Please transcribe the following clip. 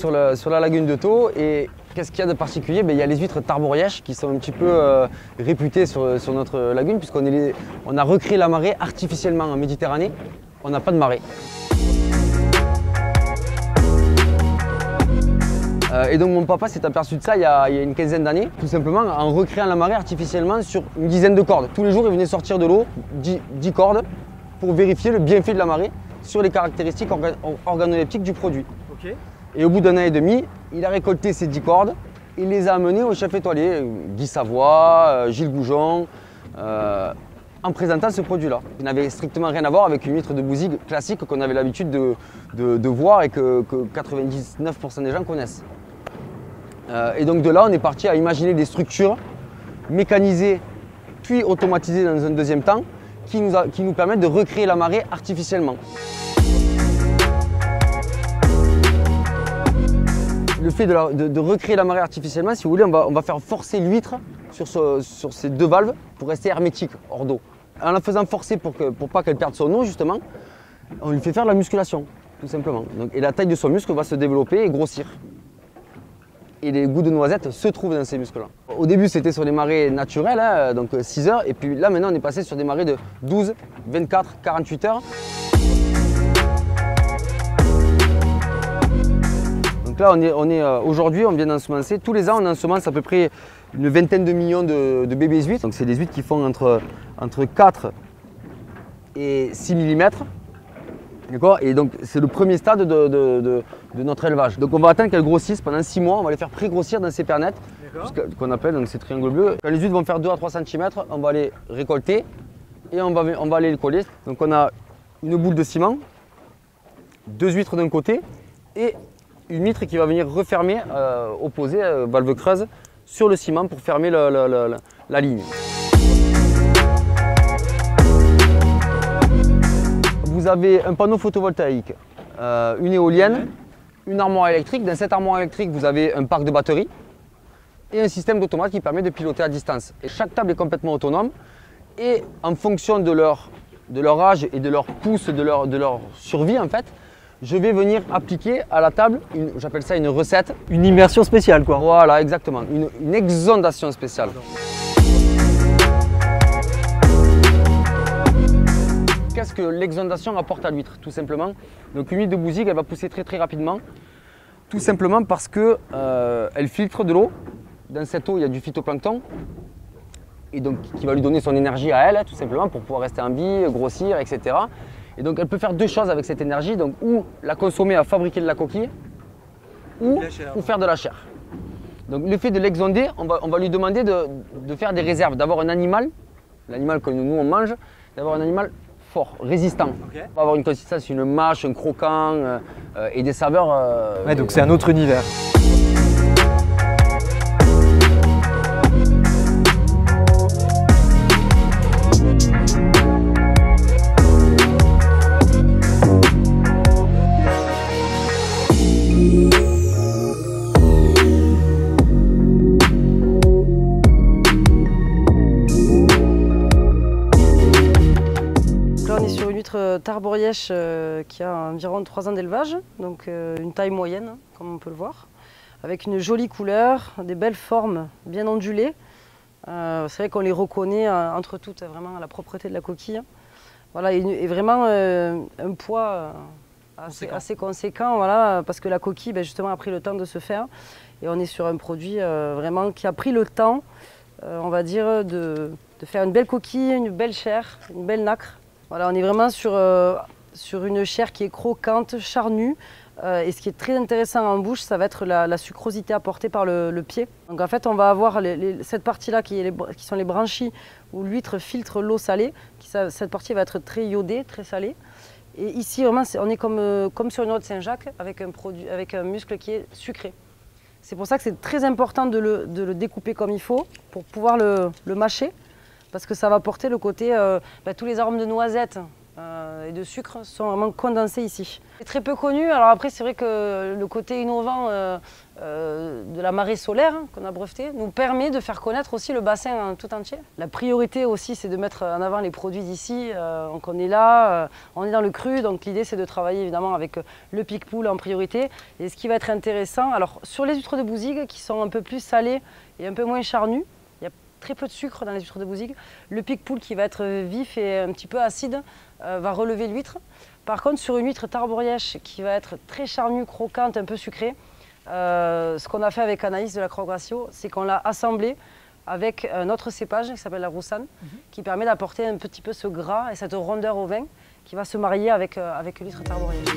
sur la lagune de Thau et qu'est-ce qu'il y a de particulier? Il y a les huîtres Tarborièche qui sont un petit peu réputées sur notre lagune puisqu'on a recréé la marée artificiellement en Méditerranée. On n'a pas de marée. Et donc mon papa s'est aperçu de ça il y a une quinzaine d'années, tout simplement en recréant la marée artificiellement sur une dizaine de cordes. Tous les jours, il venait sortir de l'eau, 10 cordes, pour vérifier le bienfait de la marée sur les caractéristiques organoleptiques du produit. Okay. Et au bout d'un an et demi, il a récolté ces 10 cordes, il les a amenées au chef étoilé, Guy Savoie, Gilles Goujon, en présentant ce produit-là. Il n'avait strictement rien à voir avec une huître de Bouzigues classique qu'on avait l'habitude de voir et que 99% des gens connaissent. Et donc de là, on est parti à imaginer des structures mécanisées puis automatisées dans un deuxième temps qui nous permettent de recréer la marée artificiellement. Le fait de recréer la marée artificiellement, si vous voulez, on va faire forcer l'huître sur ces deux valves pour rester hermétique hors d'eau. En la faisant forcer pour pas qu'elle perde son eau, justement, on lui fait faire de la musculation, tout simplement. Et la taille de son muscle va se développer et grossir. Et les goûts de noisette se trouvent dans ces muscles-là. Au début, c'était sur des marées naturelles, hein, donc 6 heures. Et puis là, maintenant, on est passé sur des marées de 12, 24, 48 heures. Donc là, aujourd'hui, on vient d'ensemencer. Tous les ans, on ensemence à peu près une vingtaine de millions de bébés huîtres. Donc c'est des huîtres qui font entre 4 et 6 mm. Et donc c'est le premier stade de notre élevage. Donc on va attendre qu'elles grossissent pendant 6 mois, on va les faire pré-grossir dans ces pernettes, qu'on appelle donc ces triangles bleus. Quand les huîtres vont faire 2 à 3 cm, on va les récolter et on va aller les coller. Donc on a une boule de ciment, 2 huîtres d'un côté et une huître qui va venir refermer, opposée, valve creuse, sur le ciment pour fermer la ligne. Vous avez un panneau photovoltaïque, une éolienne, une armoire électrique. Dans cette armoire électrique, vous avez un parc de batteries et un système d'automate qui permet de piloter à distance. Et chaque table est complètement autonome et en fonction de leur âge et de leur pouce, de leur survie en fait, je vais venir appliquer à la table, j'appelle ça une recette. Une immersion spéciale quoi. Voilà, exactement, une exondation spéciale. Qu'est-ce que l'exondation apporte à l'huître? Tout simplement, donc une huître de Bouzigues, elle va pousser très très rapidement, tout simplement parce qu'elle filtre de l'eau. Dans cette eau, il y a du phytoplancton, et donc qui va lui donner son énergie à elle, tout simplement, pour pouvoir rester en vie, grossir, etc. Et donc elle peut faire deux choses avec cette énergie, donc ou la consommer à fabriquer de la coquille, ou faire de la chair. Donc le fait de l'exonder, on va lui demander de faire des réserves, d'avoir un animal, l'animal que nous on mange, d'avoir un animal fort, résistant. Okay. On va avoir une consistance, une mâche, un croquant et des saveurs. Ouais, donc c'est un autre univers. Tarborièche qui a environ 3 ans d'élevage, donc une taille moyenne, comme on peut le voir, avec une jolie couleur, des belles formes bien ondulées. C'est vrai qu'on les reconnaît entre toutes, vraiment à la propreté de la coquille. Voilà, et vraiment un poids assez conséquent, voilà, parce que la coquille justement a pris le temps de se faire. Et on est sur un produit vraiment qui a pris le temps, on va dire, de faire une belle coquille, une belle chair, une belle nacre. Voilà, on est vraiment sur une chair qui est croquante, charnue. Et ce qui est très intéressant en bouche, ça va être la sucrosité apportée par le pied. Donc en fait, on va avoir cette partie-là qui sont les branchies où l'huître filtre l'eau salée. Cette partie va être très iodée, très salée. Et ici, vraiment, on est comme sur une noix de Saint-Jacques avec un muscle qui est sucré. C'est pour ça que c'est très important de le découper comme il faut pour pouvoir le mâcher. Parce que ça va porter le côté, tous les arômes de noisettes, et de sucre sont vraiment condensés ici. C'est très peu connu, alors après c'est vrai que le côté innovant de la marée solaire qu'on a breveté nous permet de faire connaître aussi le bassin tout entier. La priorité aussi c'est de mettre en avant les produits d'ici, donc on est là, on est dans le cru, donc l'idée c'est de travailler évidemment avec le pic-poule en priorité. Et ce qui va être intéressant, alors sur les huîtres de Bouzigues qui sont un peu plus salées et un peu moins charnues, il y a très peu de sucre dans les huîtres de Bouzigues, le pic-poule qui va être vif et un petit peu acide va relever l'huître. Par contre, sur une huître tarborièche qui va être très charnue, croquante, un peu sucrée, ce qu'on a fait avec Anaïs de la Croix Gracio, c'est qu'on l'a assemblée avec un autre cépage qui s'appelle la Roussanne, qui permet d'apporter un petit peu ce gras et cette rondeur au vin qui va se marier avec l'huître tarborièche.